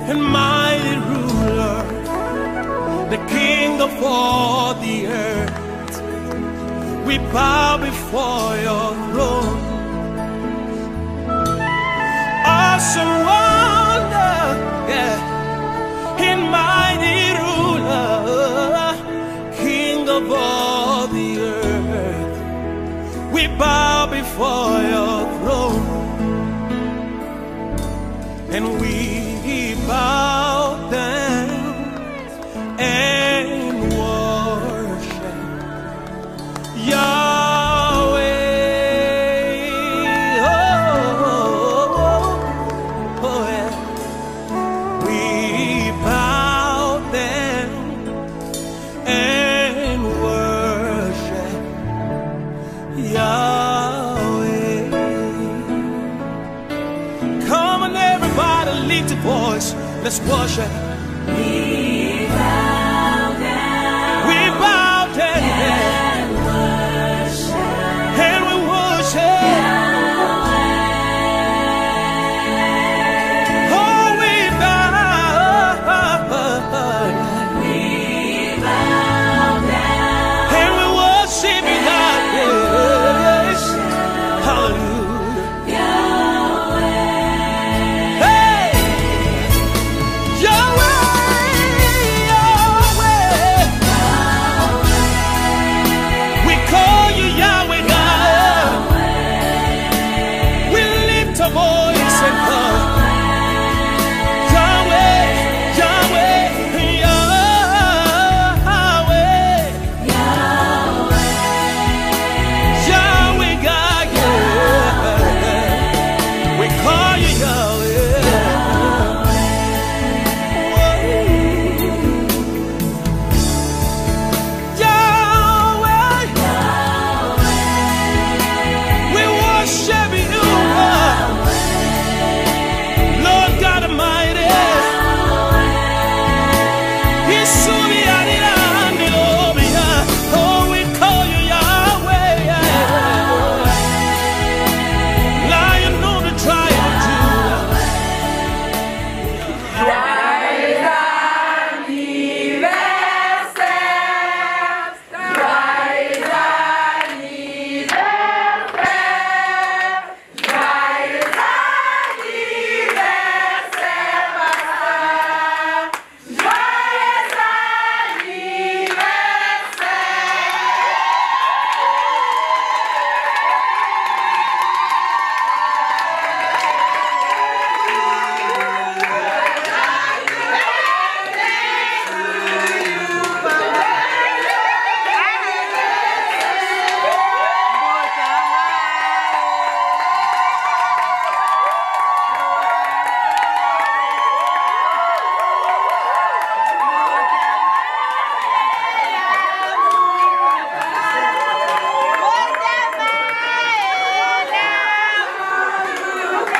and mighty ruler, the King of all the earth. We bow before your throne. Awesome wonder, yeah, and mighty ruler, King of all the earth. We bow before your throne, and we bow down and worship Yahweh. Oh, yeah. We bow down and worship Yahweh. Come on, everybody, lift your voice. Let's worship. We bow down. We bow down and worship. And we worship Yahweh. Oh, we bow. We bow down. And we worship Yahweh. Hallelujah. Yahweh. Hey! Yahweh, Yahweh. We call you Yahweh, God. We lift our voice and call Yahweh, Yahweh, Yahweh, Yahweh, God, yeah. We call you Yahweh. Yahweh, we worship you, Lord God Almighty. Oh, we call you Yahweh, Lion of the tribe of Judah.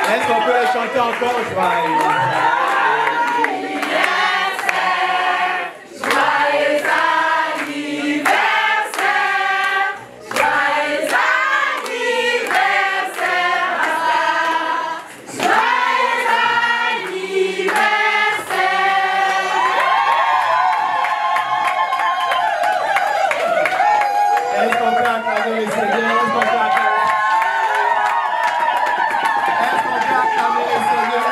Est-ce qu'on peut le chanter encore, joyeux? Est-ce qu'on peut acclamer le Seigneur? Est-ce qu'on peut acclamer? Est-ce qu'on peut acclamer le Seigneur?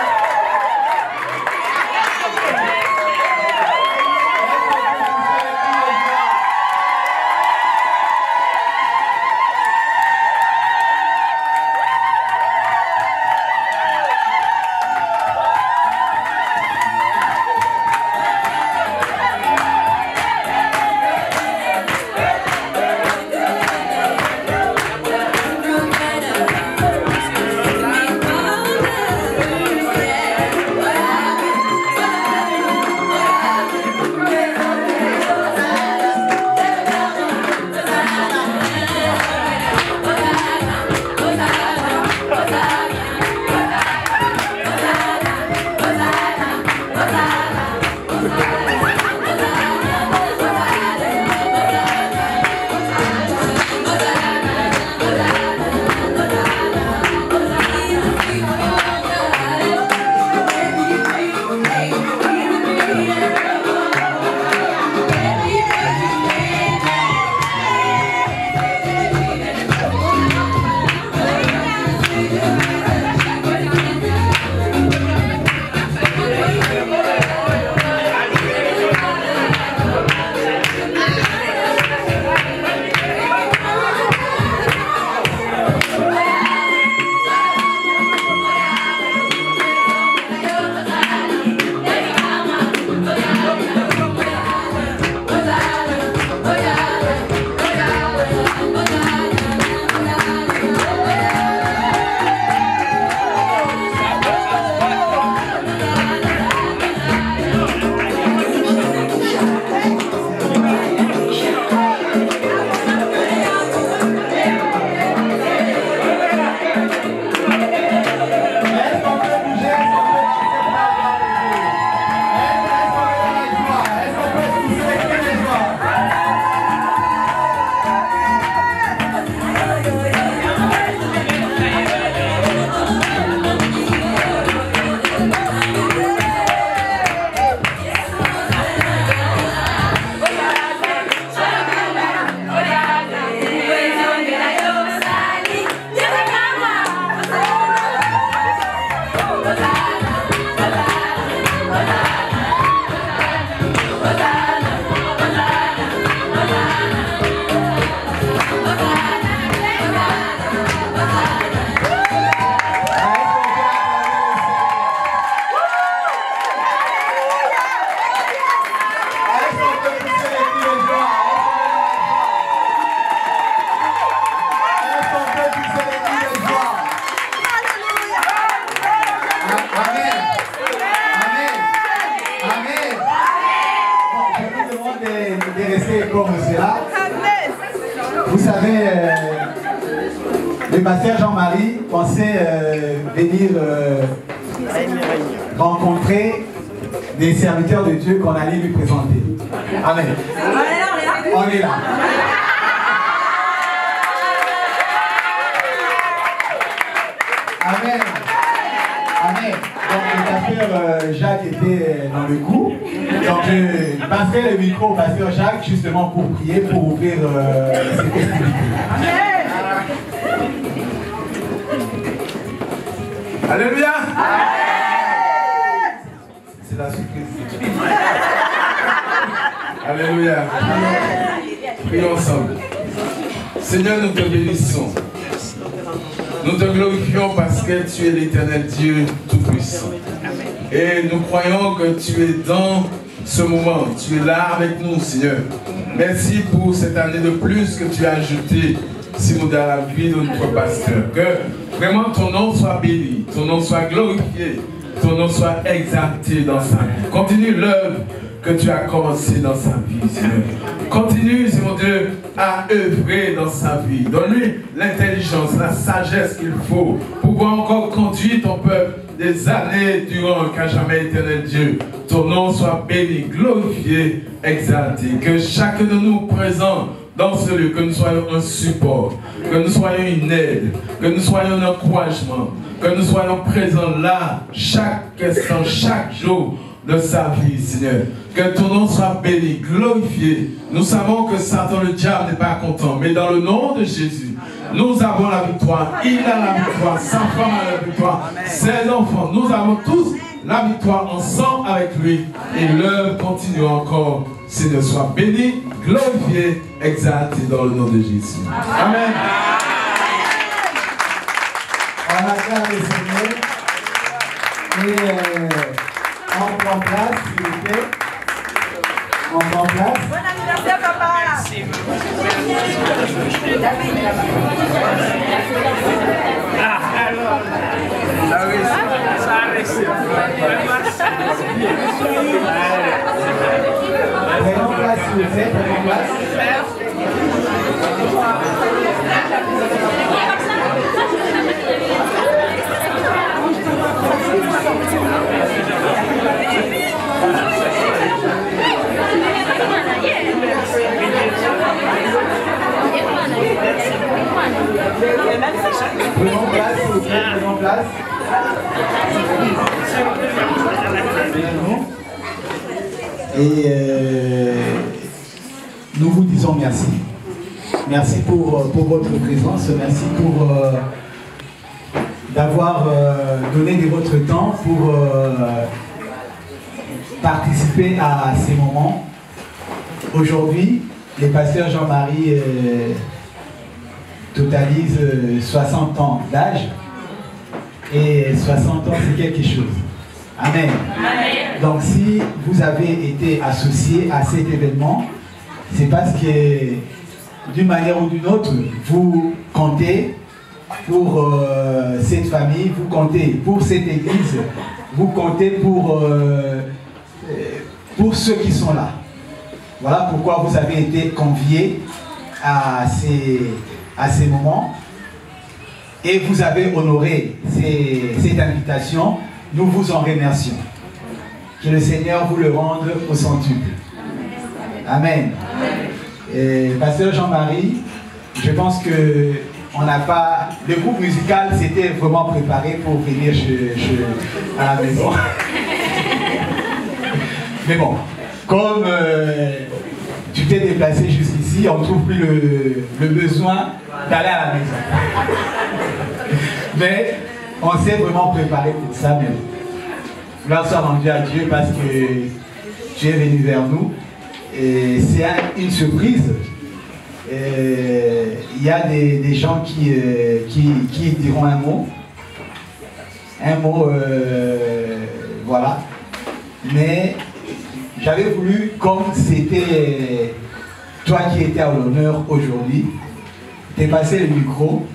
Vous savez, le pasteur Jean-Marie pensait venir rencontrer des serviteurs de Dieu qu'on allait lui présenter. Amen. On est là. Amen. Amen. Donc le pasteur Jacques était dans le coup. Donc je passerai le micro au pasteur Jacques justement pour prier, pour ouvrir ces festivités. Alléluia. C'est la surprise. Alléluia. Prions ensemble. Seigneur, nous te bénissons. Nous te glorifions parce que tu es l'Éternel Dieu Tout-Puissant. Et nous croyons que tu es dans ce moment. Tu es là avec nous, Seigneur. Merci pour cette année de plus que tu as ajoutée, Simon, dans la vie de notre pasteur. Que vraiment ton nom soit béni, ton nom soit glorifié, ton nom soit exalté dans sa vie. Continue l'œuvre que tu as commencé dans sa vie, Seigneur. Continue, mon Dieu, à œuvrer dans sa vie. Donne-lui l'intelligence, la sagesse qu'il faut pour pouvoir encore conduire ton peuple des années durant qu'à jamais, éternel Dieu. Ton nom soit béni, glorifié, exalté. Que chacun de nous présents dans ce lieu, que nous soyons un support, que nous soyons une aide, que nous soyons un encouragement, que nous soyons présents là, chaque instant, chaque jour de sa vie, Seigneur. Que ton nom soit béni, glorifié. Nous savons que Satan, le diable, n'est pas content, mais dans le nom de Jésus, nous avons la victoire. Il a la victoire, sa femme a la victoire, ses enfants, nous avons tous la victoire ensemble avec lui. Et l'œuvre continue encore. Seigneur, soit béni, glorifié, exalté dans le nom de Jésus. Amen. On acclame le Seigneur. Et on prend place, s'il vous plaît. On prend place. Bon anniversaire, papa. Merci. Alors, ça a réussi. Prenons place, s'il vous plaît. Prenons place. Prenons place, s'il vous plaît, prenons place. Et nous vous disons merci. Merci pour votre présence, merci pour d'avoir donné de votre temps pour participer à ces moments. Aujourd'hui, le pasteur Jean-Marie totalise 60 ans d'âge et 60 ans c'est quelque chose. Amen. Amen. Donc si vous avez été associé à cet événement, c'est parce que d'une manière ou d'une autre, vous comptez pour cette famille, vous comptez pour cette église, vous comptez pour ceux qui sont là. Voilà pourquoi vous avez été conviés à ces moments et vous avez honoré cette invitation. Nous vous en remercions. Que le Seigneur vous le rende au centuple. Amen. Et pasteur Jean-Marie, je pense que on n'a pas... Le groupe musical s'était vraiment préparé pour venir à la maison. Mais bon, comme tu t'es déplacé jusqu'ici, on ne trouve plus le besoin d'aller à la maison. Mais on s'est vraiment préparé pour ça même. Gloire soit rendue à Dieu parce que tu es venu vers nous. Et c'est une surprise. Il y a des gens qui diront un mot. Un mot, voilà. Mais j'avais voulu, comme c'était toi qui étais à l'honneur aujourd'hui, te passer le micro.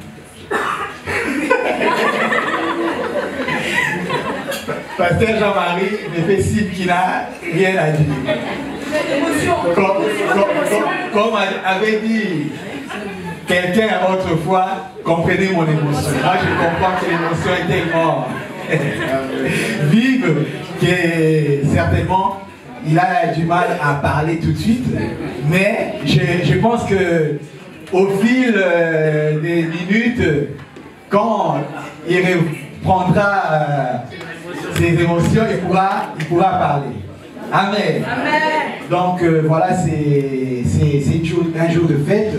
Pasteur Jean-Marie me fait signe qu'il n'a rien à dire. Comme avait dit quelqu'un autrefois comprenait mon émotion. Là, je comprends que l'émotion est tellement vive que certainement il a du mal à parler tout de suite. Mais je pense que au fil des minutes, quand il reprendra ses émotions, il pourra parler. Amen. Amen. Donc voilà, c'est un jour de fête.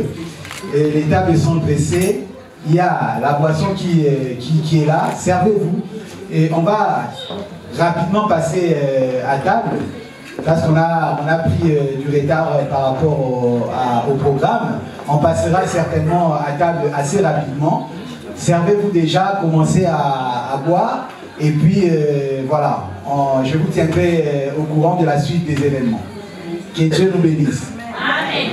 Les tables sont dressées. Il y a la boisson qui est là. Servez-vous. Et on va rapidement passer à table. Parce qu'on a pris du retard par rapport au programme. On passera certainement à table assez rapidement. Servez-vous déjà, commencez à boire. Et puis, voilà, je vous tiendrai au courant de la suite des événements. Que Dieu nous bénisse. Amen.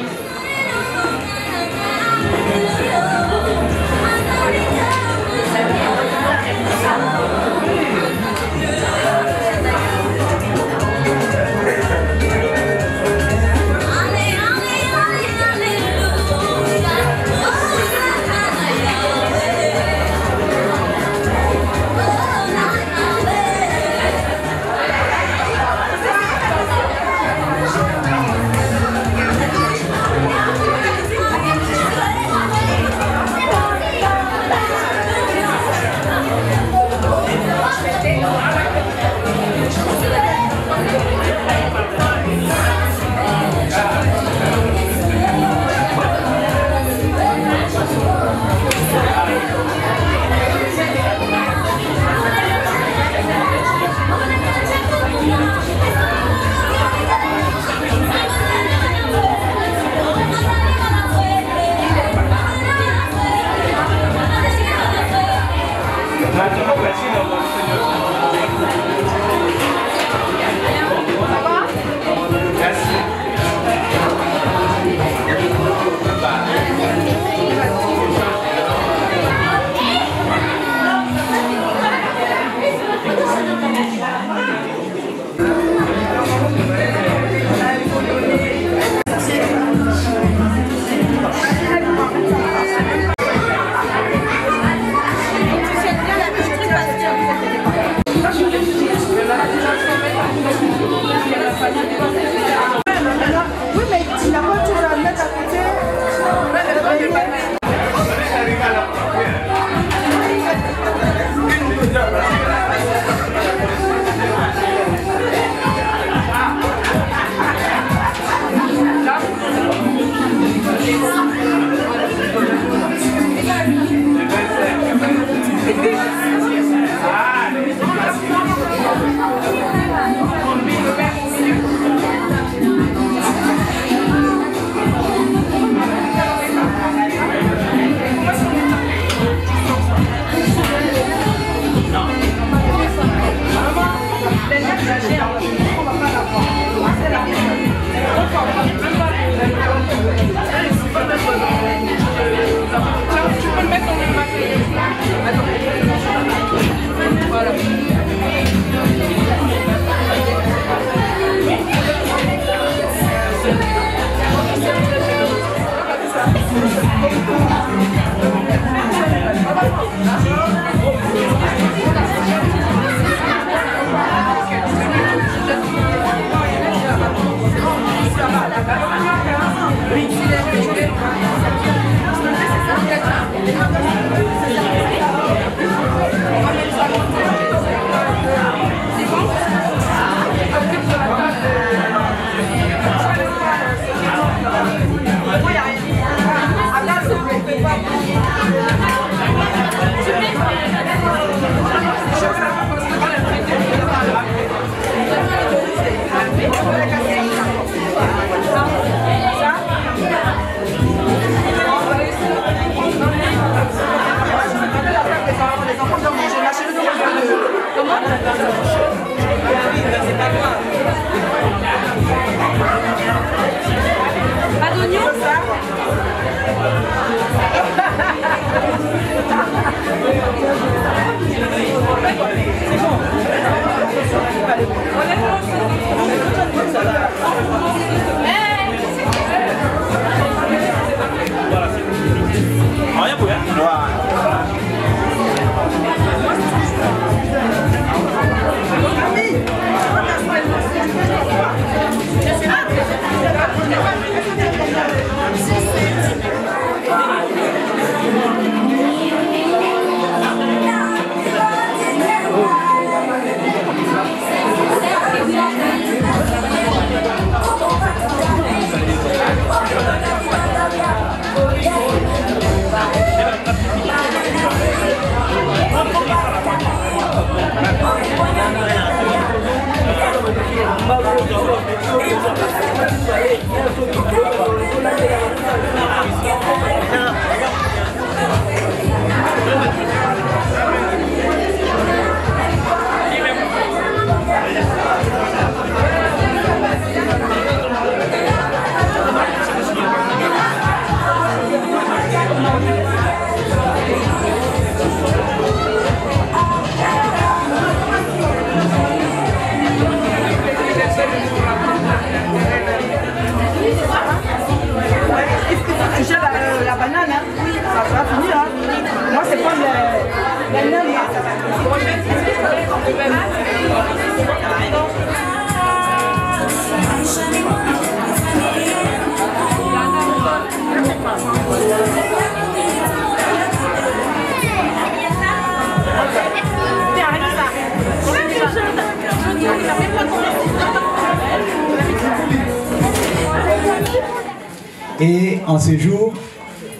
Et en ce jour,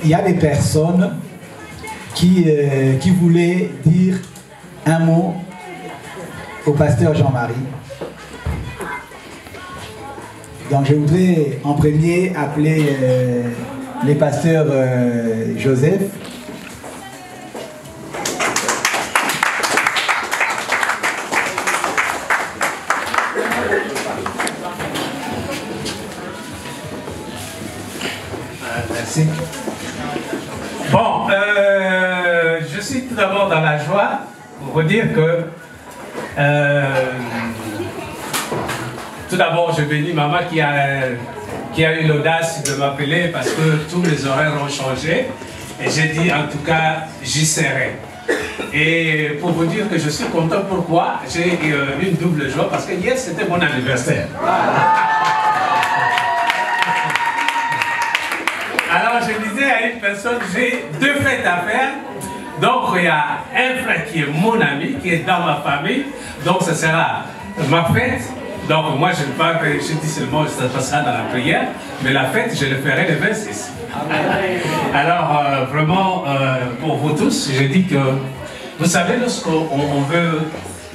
il y a des personnes qui voulaient dire un mot au pasteur Jean-Marie. Donc je voudrais en premier appeler les pasteurs Joseph. Merci. Bon, je suis tout d'abord dans la joie pour vous dire que tout d'abord je bénis maman qui a eu l'audace de m'appeler parce que tous les horaires ont changé et j'ai dit en tout cas j'y serai. Et pour vous dire que je suis content, pourquoi? J'ai une double joie parce que hier c'était mon anniversaire. Alors je disais à une personne, j'ai deux fêtes à faire. Donc il y a un frère qui est mon ami, qui est dans ma famille. Donc ce sera ma fête. Donc moi je ne parle pas, je dis seulement que ça passera dans la prière. Mais la fête, je le ferai le 26. Alors vraiment, pour vous tous, je dis que, vous savez, lorsqu'on veut,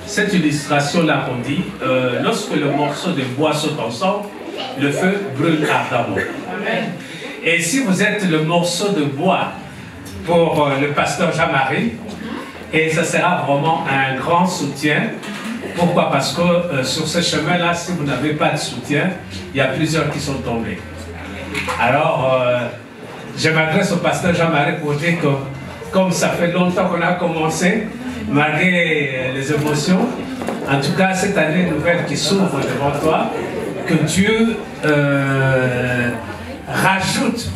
cette illustration-là qu'on dit, lorsque le morceau de bois saute ensemble, le feu brûle ardemment. Et si vous êtes le morceau de bois pour le pasteur Jean-Marie, et ça sera vraiment un grand soutien. Pourquoi? Parce que sur ce chemin-là, si vous n'avez pas de soutien, il y a plusieurs qui sont tombés. Alors, je m'adresse au pasteur Jean-Marie pour dire que, comme ça fait longtemps qu'on a commencé, malgré les émotions, en tout cas, cette année nouvelle qui s'ouvre devant toi, que Dieu rajoute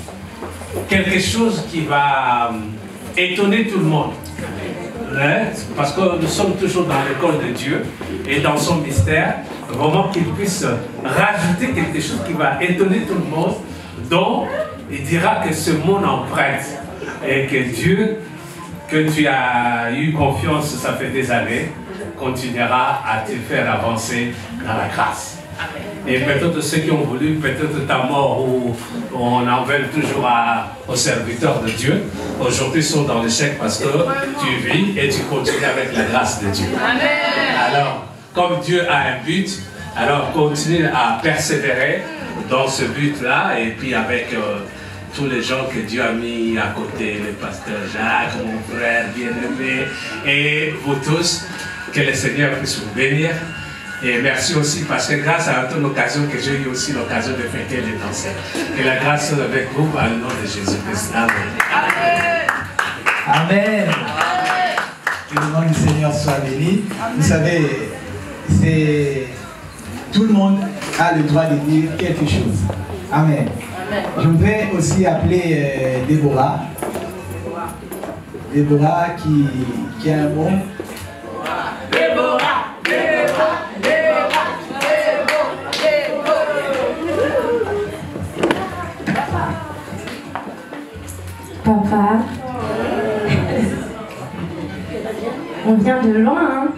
quelque chose qui va étonner tout le monde. Parce que nous sommes toujours dans l'école de Dieu et dans son mystère, vraiment qu'il puisse rajouter quelque chose qui va étonner tout le monde, dont il dira que ce monde emprunte et que Dieu, que tu as eu confiance, ça fait des années, continuera à te faire avancer dans la grâce. Et peut-être ceux qui ont voulu, peut-être ta mort ou on en veut toujours aux serviteurs de Dieu, aujourd'hui sont dans l'échec parce que tu vis et tu continues avec la grâce de Dieu. Amen. Alors, comme Dieu a un but, alors continue à persévérer dans ce but-là et puis avec tous les gens que Dieu a mis à côté, le pasteur Jacques, mon frère bien-aimé et vous tous, que le Seigneur puisse vous bénir. Et merci aussi parce que grâce à ton occasion que j'ai eu aussi l'occasion de fêter les danseurs. Que la grâce soit avec vous par le nom de Jésus-Christ. Amen. Amen. Que le nom du Seigneur soit béni. Vous savez, tout le monde a le droit de dire quelque chose. Amen. Je voudrais aussi appeler Déborah. Déborah qui a un mot. Déborah. Papa, on vient de loin, hein?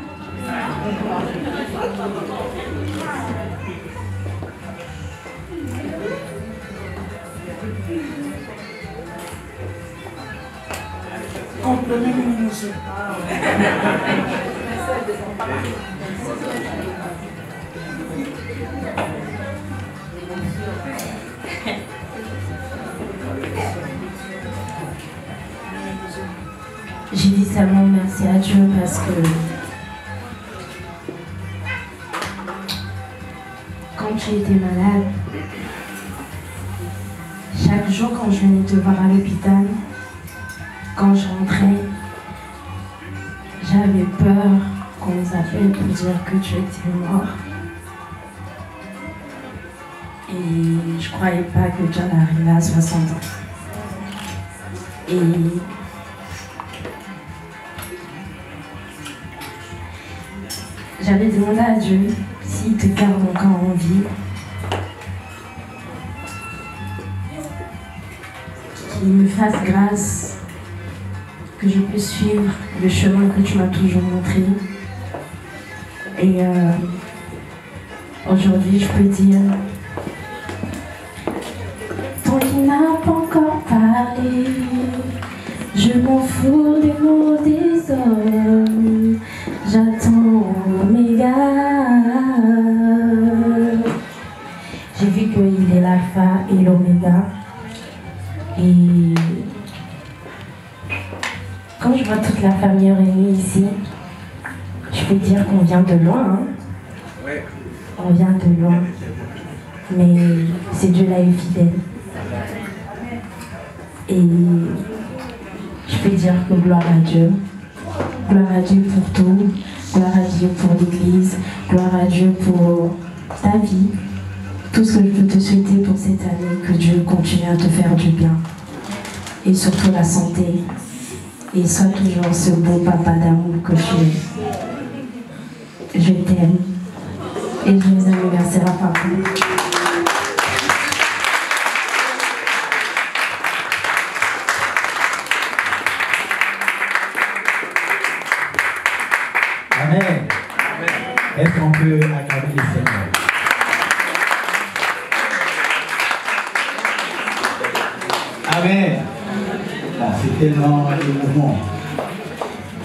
J'ai dit seulement merci à Dieu parce que quand tu étais malade, chaque jour quand je venais te voir à l'hôpital, quand je rentrais, j'avais peur qu'on nous appelle pour dire que tu étais mort. Et je croyais pas que tu allais arriver à 60 ans. Et j'avais demandé à Dieu s'il te garde encore en vie, qu'il me fasse grâce, que je puisse suivre le chemin que tu m'as toujours montré. Et aujourd'hui, je peux dire, tant qu'il n'a pas encore parlé, je m'en fous des mots des hommes, j'attends l'oméga. J'ai vu qu'il est l'alpha et l'oméga. Et quand je vois toute la famille réunie ici, je peux dire qu'on vient de loin. Hein. On vient de loin. Mais c'est Dieu là est fidèle. Et je peux dire que gloire à Dieu. Gloire à Dieu pour tout. Gloire à Dieu pour l'Église. Gloire à Dieu pour ta vie. Tout ce que je peux te souhaiter pour cette année, que Dieu continue à te faire du bien. Et surtout la santé. Et sois toujours ce beau papa d'amour que tu es. Je t'aime. Et joyeux anniversaire à papa. Amen. Est-ce qu'on peut acclamer le Seigneur? Amen. Bon, c'est tellement émouvant.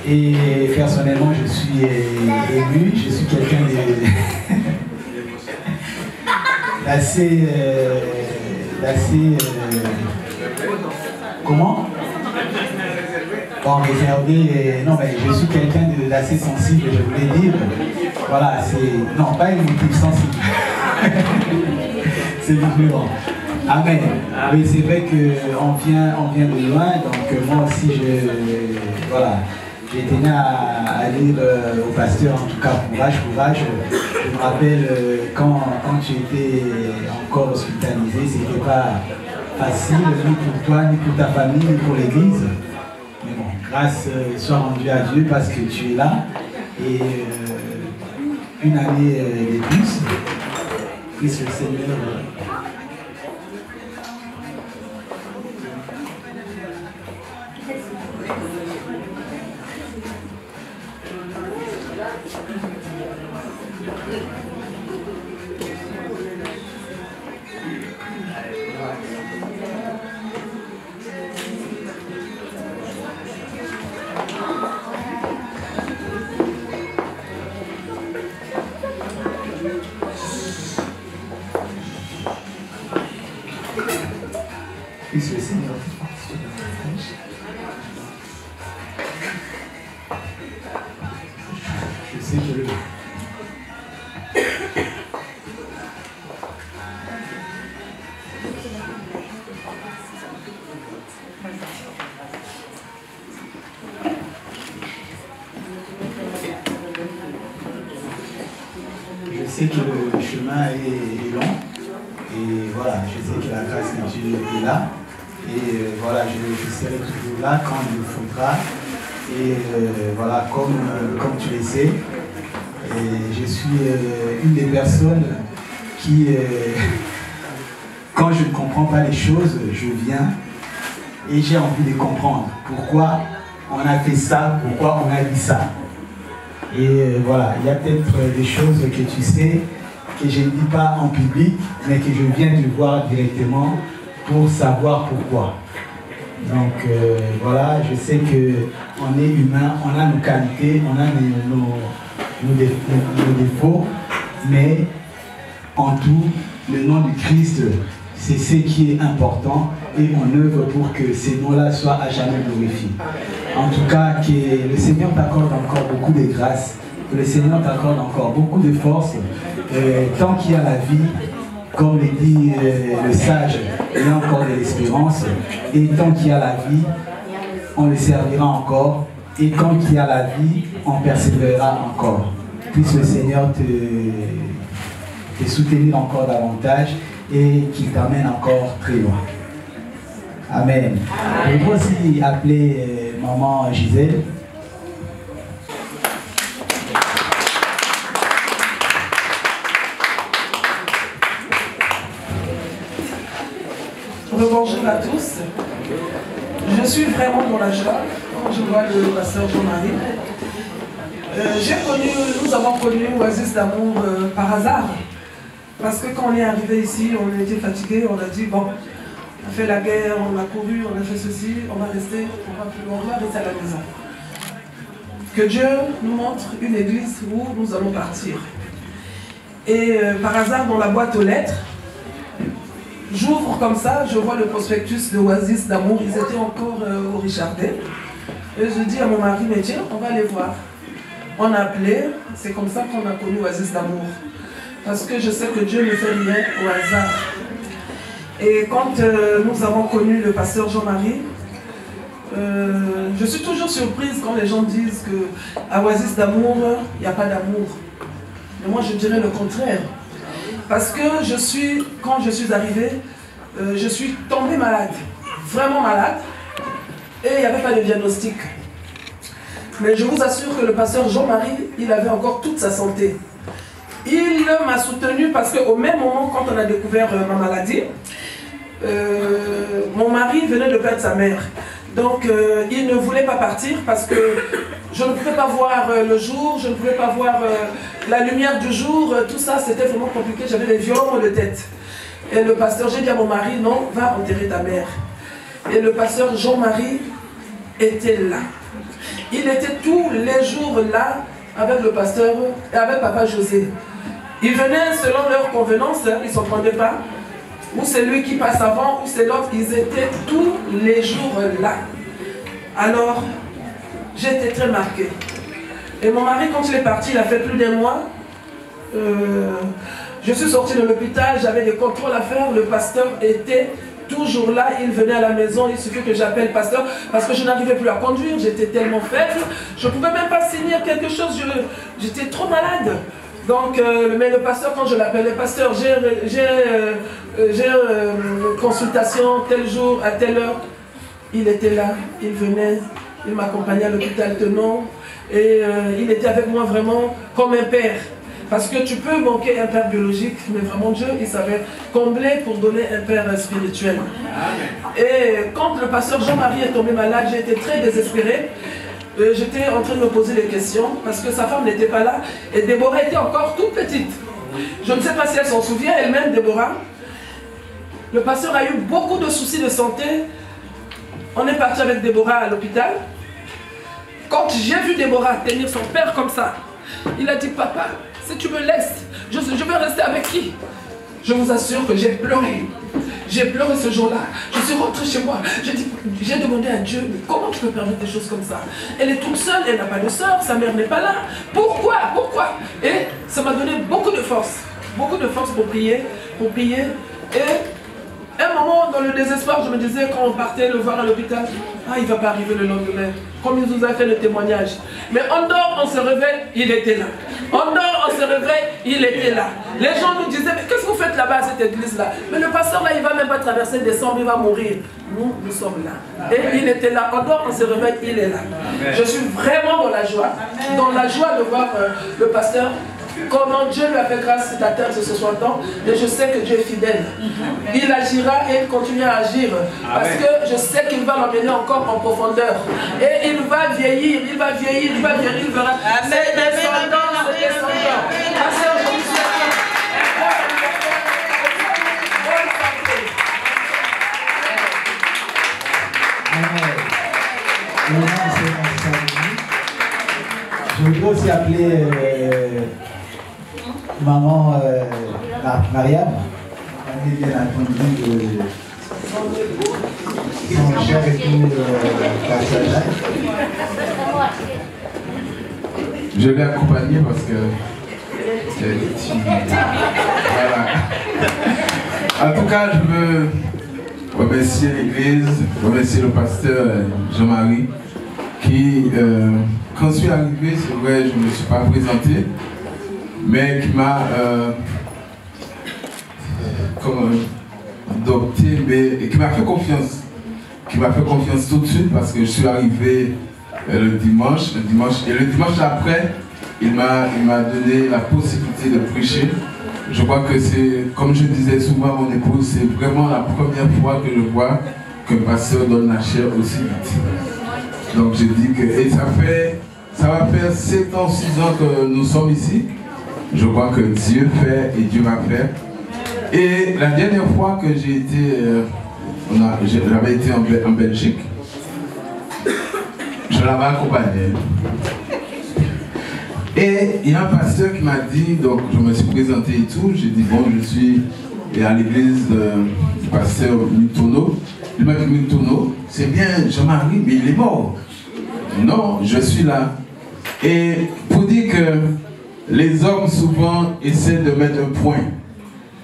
Et personnellement, je suis ému. Je suis quelqu'un d'assez... comment? Bon, réservé, non, mais je suis quelqu'un d'assez sensible, je voulais dire. Voilà, c'est... Non, pas émotif, sensible. C'est différent. Amen. Oui, c'est vrai qu'on vient de loin, donc moi aussi, voilà, j'ai tenu à dire au pasteur, en tout cas, courage, courage. Je me rappelle quand tu étais encore hospitalisé, c'était pas facile, ni pour toi, ni pour ta famille, ni pour l'église. Mais bon, grâce soit rendue à Dieu parce que tu es là. Et une année de plus, puisse le Seigneur... Puisse le Seigneur je sais que le chemin est long et voilà, je sais que la grâce de Dieu est là. Et voilà, je serai toujours là quand il le faudra. Et voilà, comme tu le sais, et je suis une des personnes qui, quand je ne comprends pas les choses, je viens et j'ai envie de comprendre pourquoi on a fait ça, pourquoi on a dit ça. Et voilà, il y a peut-être des choses que tu sais, que je ne dis pas en public, mais que je viens de voir directement pour savoir pourquoi. Donc voilà, je sais qu'on est humain, on a nos qualités, on a nos défauts, mais en tout, le nom du Christ, c'est ce qui est important et on œuvre pour que ces noms-là soient à jamais glorifiés. En tout cas, que le Seigneur t'accorde encore beaucoup de grâce, que le Seigneur t'accorde encore beaucoup de force, tant qu'il y a la vie, comme le dit le sage, il y a encore de l'espérance, et tant qu'il y a la vie, on le servira encore, et quand il y a la vie, on persévérera encore. Puisse le Seigneur te soutenir encore davantage et qu'il t'amène encore très loin. Amen. Je vais aussi appeler maman Gisèle. Bonjour à tous. Je suis vraiment dans la joie quand je vois le pasteur Jean-Marie. Nous avons connu Oasis d'amour par hasard. Parce que quand on est arrivé ici, on était fatigué, on a dit bon, on a fait la guerre, on a couru, on a fait ceci, on va rester, on va rester à la maison. Que Dieu nous montre une église où nous allons partir. Et par hasard, dans la boîte aux lettres, j'ouvre comme ça, je vois le prospectus de Oasis d'amour, ils étaient encore au Richardet. Et je dis à mon mari, mais tiens, on va aller voir. On a appelé, c'est comme ça qu'on a connu Oasis d'amour. Parce que je sais que Dieu ne fait rien au hasard. Et quand nous avons connu le pasteur Jean-Marie, je suis toujours surprise quand les gens disent qu'à Oasis d'amour, il n'y a pas d'amour. Mais moi je dirais le contraire. Parce que quand je suis arrivée, je suis tombée malade, vraiment malade, et il n'y avait pas de diagnostic. Mais je vous assure que le pasteur Jean-Marie, il avait encore toute sa santé. Il m'a soutenu parce qu'au même moment, quand on a découvert ma maladie, mon mari venait de perdre sa mère. Donc il ne voulait pas partir parce que je ne pouvais pas voir le jour, je ne pouvais pas voir la lumière du jour, tout ça c'était vraiment compliqué, j'avais des violents de tête. Et le pasteur, j'ai dit à mon mari, non, va enterrer ta mère. Et le pasteur Jean-Marie était là. Il était tous les jours là avec le pasteur et avec papa José. Ils venaient selon leur convenance, ils ne s'entendaient pas. Ou c'est lui qui passe avant, ou c'est l'autre. Ils étaient tous les jours là. Alors, j'étais très marquée. Et mon mari, quand il est parti, il a fait plus d'un mois. Je suis sortie de l'hôpital, j'avais des contrôles à faire. Le pasteur était toujours là, il venait à la maison, il suffit que j'appelle le pasteur parce que je n'arrivais plus à conduire, j'étais tellement faible, je ne pouvais même pas signer quelque chose, j'étais trop malade. Donc, mais le pasteur, quand je l'appelais, pasteur, j'ai une consultation tel jour, à telle heure, il était là, il venait, il m'accompagnait à l'hôpital tenant, et il était avec moi vraiment comme un père. Parce que tu peux manquer un père biologique, mais vraiment Dieu, il savait combler pour donner un père spirituel. Et quand le pasteur Jean-Marie est tombé malade, j'ai été très désespérée. J'étais en train de me poser des questions parce que sa femme n'était pas là et Déborah était encore toute petite. Je ne sais pas si elle s'en souvient, elle-même, Déborah. Le pasteur a eu beaucoup de soucis de santé. On est parti avec Déborah à l'hôpital. Quand j'ai vu Déborah tenir son père comme ça, il a dit, papa, si tu me laisses, je vais rester avec qui? Je vous assure que j'ai pleuré. J'ai pleuré ce jour-là. Je suis rentrée chez moi. J'ai demandé à Dieu, mais comment tu peux permettre des choses comme ça? Elle est toute seule, elle n'a pas de soeur, sa mère n'est pas là. Pourquoi? Pourquoi? Et ça m'a donné beaucoup de force pour prier, Et à un moment, dans le désespoir, je me disais, quand on partait le voir à l'hôpital, ah, il ne va pas arriver le lendemain. Comme il nous a fait le témoignage. Mais on dort, on se réveille, il était là. On dort, on se réveille, il était là. Les gens nous disaient, mais qu'est-ce que vous faites là-bas à cette église-là? Mais le pasteur là, il ne va même pas traverser décembre, il va mourir. Nous sommes là. Et il était là. On dort, on se réveille, il est là. Amen. Je suis vraiment dans la joie. Amen. Dans la joie de voir le pasteur. Comment Dieu lui a fait grâce d'atteindre ce 60 ans, et je sais que Dieu est fidèle. Il agira et il continuera à agir. Parce que je sais qu'il va l'emmener encore en profondeur. Et il va vieillir, il verra ses descendants. Je voudrais aussi appeler maman Mariam, elle est bien attendue son cher époux Pascal. Je l'ai accompagnée parce que elle est timide. Voilà. En tout cas, je veux remercier l'église, remercier le pasteur Jean-Marie qui, quand je suis arrivé, c'est vrai, je ne me suis pas présenté, mais qui m'a adopté, mais qui m'a fait confiance. Qui m'a fait confiance tout de suite parce que je suis arrivé le dimanche, et le dimanche après, il m'a donné la possibilité de prêcher je crois que c'est, comme je disais souvent à mon épouse, c'est vraiment la première fois que je vois qu'un pasteur donne la chair aussi vite. Donc je dis que, et ça va faire 7 ans, 6 ans que nous sommes ici. Je crois que Dieu fait et Dieu va faire. Et la dernière fois que j'ai été, j'avais été en Belgique, je l'avais accompagné. Et il y a un pasteur qui m'a dit, donc je me suis présenté et tout, j'ai dit bon, je suis à l'église du pasteur Mutono. Il m'a dit Mutono, c'est bien Jean-Marie, mais il est mort. Non, je suis là. Et pour dire que les hommes souvent essaient de mettre un point,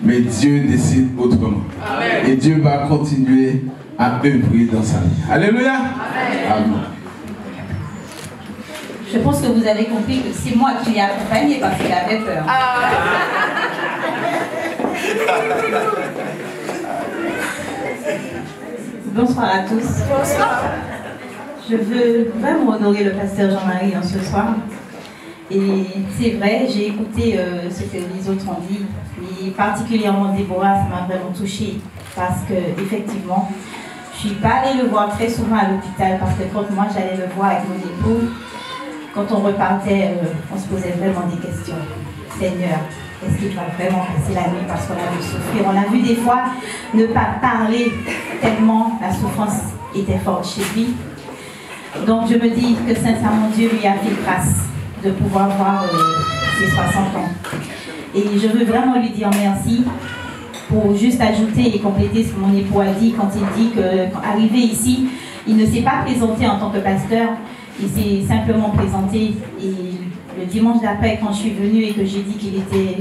mais Dieu décide autrement. Amen. Et Dieu va continuer à œuvrer dans sa vie. Alléluia. Amen. Je pense que vous avez compris que c'est moi qui l'ai accompagné parce qu'il avait peur. Bonsoir à tous. Bonsoir. Je veux vraiment honorer le pasteur Jean-Marie ce soir. Et c'est vrai, j'ai écouté ce que les autres ont dit, mais particulièrement Déborah, ça m'a vraiment touchée parce que effectivement, je ne suis pas allée le voir très souvent à l'hôpital parce que quand moi j'allais le voir avec mon époux, quand on repartait, on se posait vraiment des questions. Seigneur, est-ce qu'il va vraiment passer la nuit parce qu'on a vu souffrir? On a vu des fois ne pas parler tellement la souffrance était forte chez lui. Donc je me dis que sincèrement Dieu lui a fait grâce de pouvoir voir ses 60 ans. Et je veux vraiment lui dire merci pour juste ajouter et compléter ce que mon époux a dit quand il dit qu'arrivé ici, il ne s'est pas présenté en tant que pasteur, il s'est simplement présenté. Et le dimanche d'après, quand je suis venue et que j'ai dit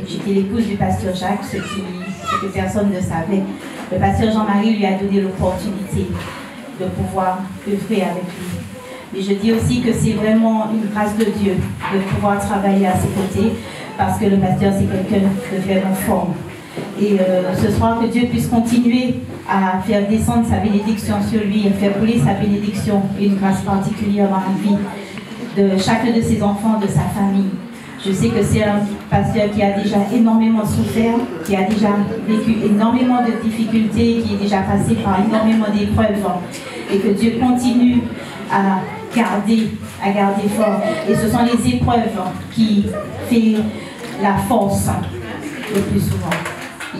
j'étais l'épouse du pasteur Jacques, ce que personne ne savait, le pasteur Jean-Marie lui a donné l'opportunité de pouvoir œuvrer avec lui. Mais je dis aussi que c'est vraiment une grâce de Dieu de pouvoir travailler à ses côtés parce que le pasteur c'est quelqu'un de vraiment fort. Et ce soir que Dieu puisse continuer à faire descendre sa bénédiction sur lui, à faire rouler sa bénédiction et une grâce particulière dans la vie de chacun de ses enfants, de sa famille. Je sais que c'est un pasteur qui a déjà énormément souffert, qui a déjà vécu énormément de difficultés, qui est déjà passé par énormément d'épreuves et que Dieu continue à garder fort. Et ce sont les épreuves qui font la force le plus souvent.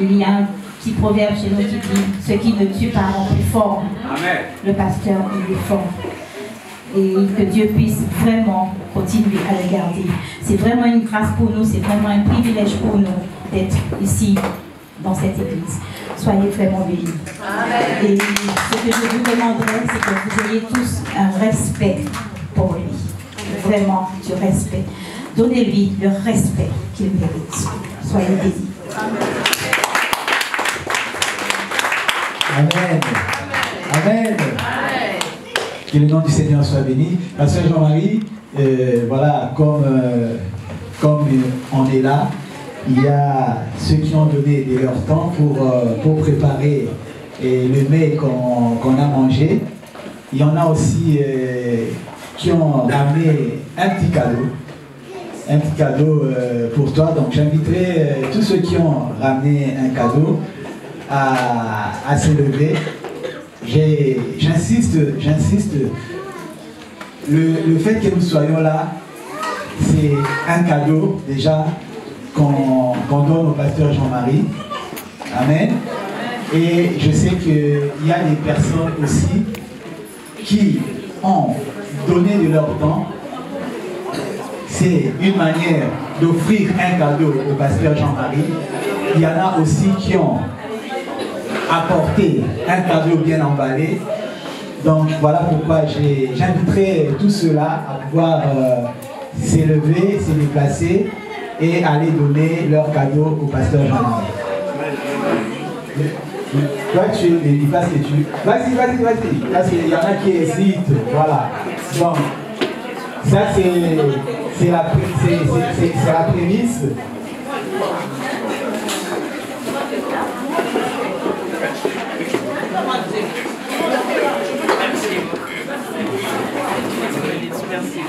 Il y a un petit proverbe chez nous qui dit « Ce qui ne tue pas rend plus fort ». Le pasteur, il est fort. Et que Dieu puisse vraiment continuer à le garder. C'est vraiment une grâce pour nous, c'est vraiment un privilège pour nous d'être ici dans cette église. Soyez vraiment bénis. Amen. Et ce que je vous demanderais, c'est que vous ayez tous un respect pour lui. Vraiment du respect. Donnez-lui le respect qu'il mérite. Soyez bénis. Amen. Amen. Que le nom du Seigneur soit béni. Pasteur Jean-Marie, voilà, comme on est là, il y a ceux qui ont donné de leur temps pour préparer le mets qu'on a mangé. Il y en a aussi qui ont ramené un petit cadeau pour toi. Donc j'inviterai tous ceux qui ont ramené un cadeau à se lever. J'insiste, le fait que nous soyons là, c'est un cadeau déjà qu'on donne au pasteur Jean-Marie. Amen. Et je sais qu'il y a des personnes aussi qui ont donné de leur temps. C'est une manière d'offrir un cadeau au pasteur Jean-Marie. Il y en a aussi qui ont apporté un cadeau bien emballé. Donc voilà pourquoi j'inviterai tous ceux-là à pouvoir s'élever, se déplacer et aller donner leur cadeau au pasteur Jean-Marie. Toi, il passe que tu... Vas-y. Parce qu'il y en a qui hésitent. Voilà. Donc, ça, c'est la prémisse. Merci.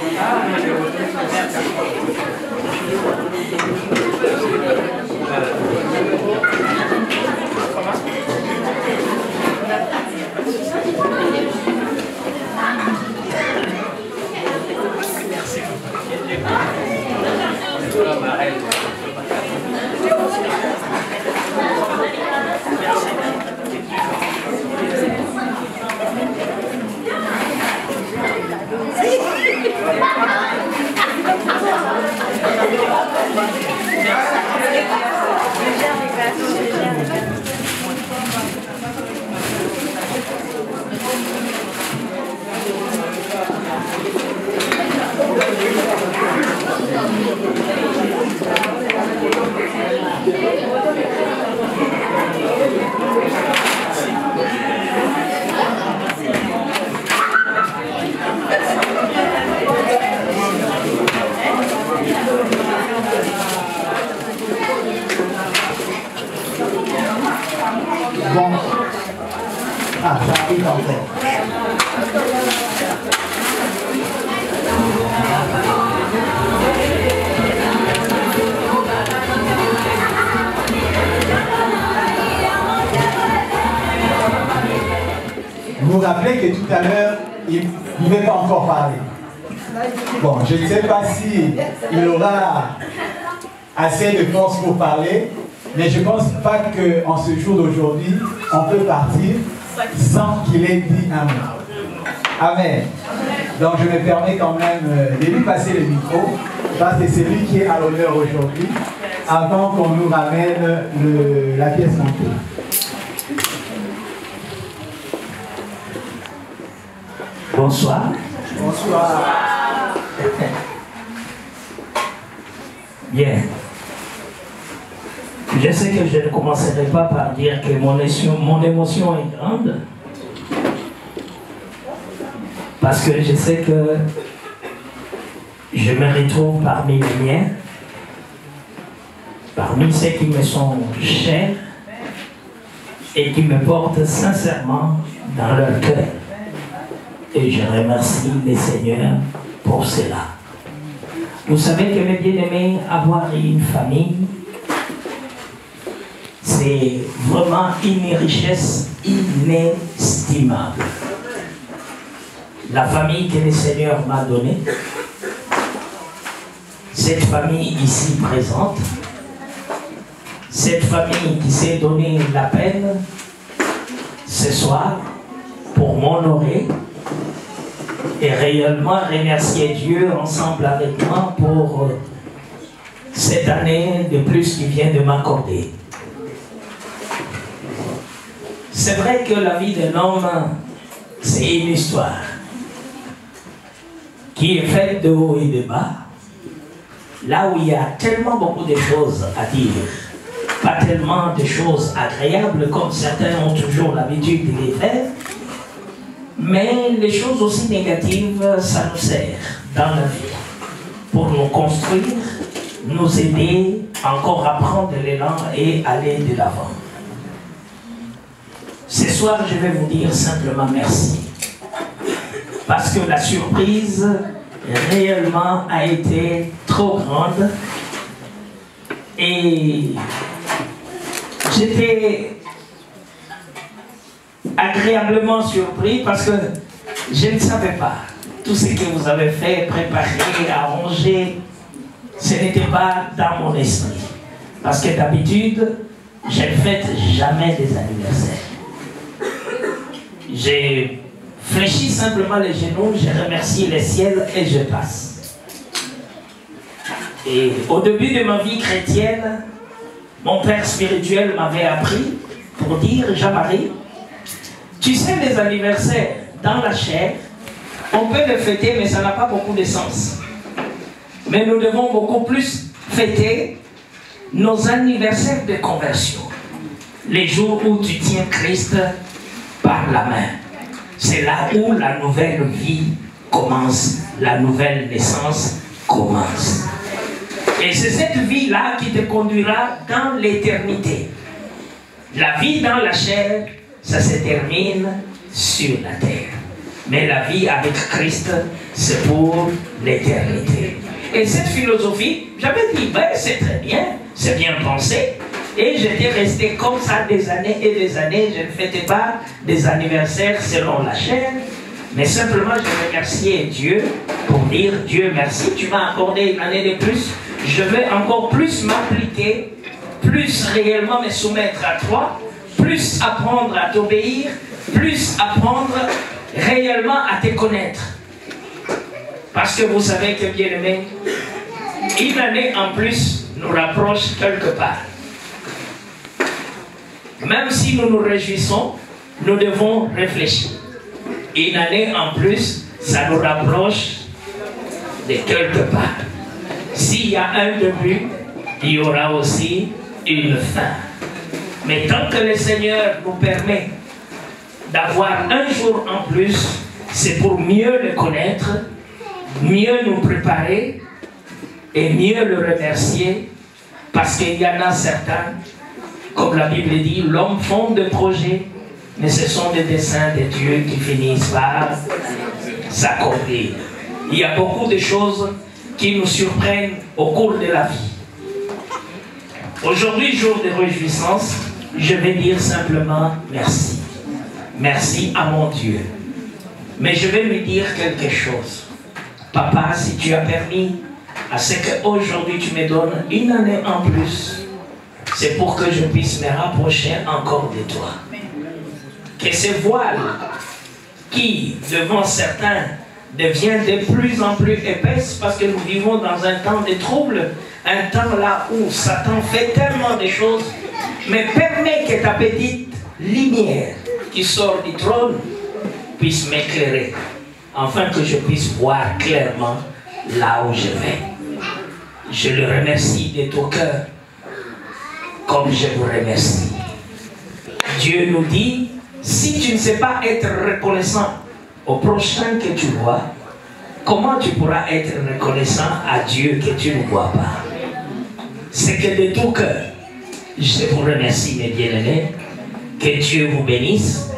Bon. Ah, ça arrive en fait. Vous vous rappelez que tout à l'heure, il ne pouvait pas encore parler. Bon, je ne sais pas s'il aura assez de force pour parler, mais je ne pense pas qu'en ce jour d'aujourd'hui, on peut partir sans qu'il ait dit un mot. Amen. Donc je me permets quand même de lui passer le micro, parce que c'est lui qui est à l'honneur aujourd'hui, avant qu'on nous ramène la pièce montée. Bonsoir. Bonsoir. Bien. Je sais que je ne commencerai pas par dire que mon émotion est grande. Parce que je sais que je me retrouve parmi les miens, parmi ceux qui me sont chers et qui me portent sincèrement dans leur cœur. Et je remercie les seigneurs pour cela. Vous savez que mes bien-aimés, avoir une famille, c'est vraiment une richesse inestimable. La famille que le Seigneur m'a donnée, cette famille ici présente, cette famille qui s'est donné la peine ce soir pour m'honorer et réellement remercier Dieu ensemble avec moi pour cette année de plus qu'il vient de m'accorder. C'est vrai que la vie d'un homme, c'est une histoire qui est faite de haut et de bas, là où il y a tellement beaucoup de choses à dire, pas tellement de choses agréables comme certains ont toujours l'habitude de les faire, mais les choses aussi négatives, ça nous sert dans la vie pour nous construire, nous aider encore à prendre l'élan et aller de l'avant. Ce soir, je vais vous dire simplement merci. Parce que la surprise réellement a été trop grande. Et j'étais agréablement surpris parce que je ne savais pas. Tout ce que vous avez fait, préparer, arranger, ce n'était pas dans mon esprit. Parce que d'habitude, je ne fête jamais des anniversaires. J'ai fléchi simplement les genoux, je remercie le ciel et je passe. Et au début de ma vie chrétienne, mon père spirituel m'avait appris pour dire, Jean-Marie, tu sais les anniversaires dans la chair, on peut les fêter mais ça n'a pas beaucoup de sens. Mais nous devons beaucoup plus fêter nos anniversaires de conversion. Les jours où tu tiens Christ par la main. C'est là où la nouvelle vie commence, la nouvelle naissance commence. Et c'est cette vie-là qui te conduira dans l'éternité. La vie dans la chair, ça se termine sur la terre. Mais la vie avec Christ, c'est pour l'éternité. Et cette philosophie, j'avais dit, ben, c'est très bien, c'est bien pensé. Et j'étais resté comme ça des années et des années. Je ne fêtais pas des anniversaires selon la chair, mais simplement je remerciais Dieu pour dire, Dieu merci, tu m'as accordé une année de plus. Je vais encore plus m'appliquer, plus réellement me soumettre à toi, plus apprendre à t'obéir, plus apprendre réellement à te connaître. Parce que vous savez que, bien aimé, une année en plus nous rapproche quelque part. Même si nous nous réjouissons, nous devons réfléchir. Une année en plus, ça nous rapproche de quelque part. S'il y a un début, il y aura aussi une fin. Mais tant que le Seigneur nous permet d'avoir un jour en plus, c'est pour mieux le connaître, mieux nous préparer et mieux le remercier, parce qu'il y en a certains, comme la Bible dit, l'homme fonde des projets, mais ce sont des desseins de Dieu qui finissent par s'accomplir. Il y a beaucoup de choses qui nous surprennent au cours de la vie. Aujourd'hui, jour de réjouissance, je vais dire simplement merci. Merci à mon Dieu. Mais je vais lui dire quelque chose. Papa, si tu as permis à ce qu'aujourd'hui tu me donnes une année en plus, c'est pour que je puisse me rapprocher encore de toi. Que ce voile qui, devant certains, devient de plus en plus épaisse parce que nous vivons dans un temps de trouble, un temps là où Satan fait tellement de choses, mais permet que ta petite lumière qui sort du trône puisse m'éclairer, afin que je puisse voir clairement là où je vais. Je le remercie de tout cœur, comme je vous remercie. Dieu nous dit, si tu ne sais pas être reconnaissant au prochain que tu vois, comment tu pourras être reconnaissant à Dieu que tu ne vois pas? C'est que de tout cœur, je vous remercie, mes bien-aimés, que Dieu vous bénisse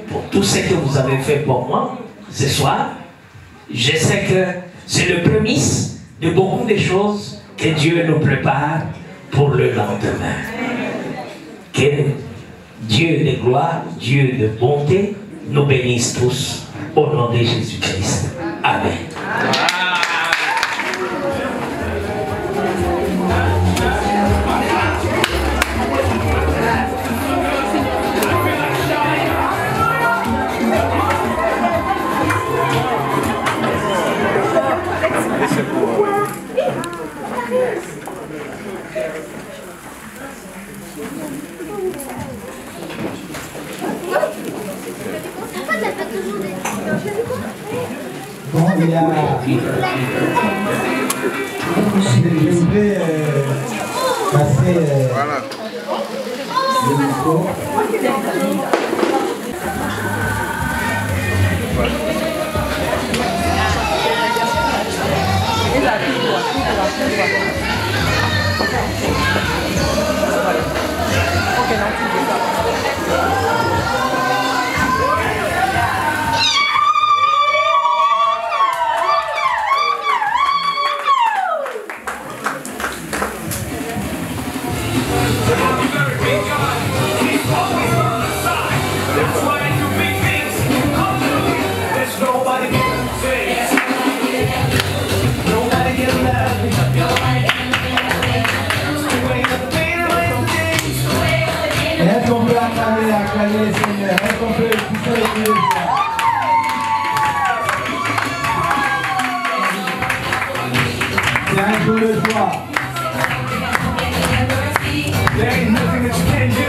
pour tout ce que vous avez fait pour moi ce soir. Je sais que c'est le prémisse de beaucoup de choses que Dieu nous prépare pour le lendemain. Que Dieu de gloire, Dieu de bonté, nous bénisse tous au nom de Jésus-Christ. Amen. Bon, il y a... Je voudrais passer le micro. Est-ce qu'on peut acclamer le Seigneur? Est-ce qu'on peut pousser l'église? C'est un jour de joie. There ain't nothing that you can't do.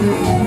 Yeah.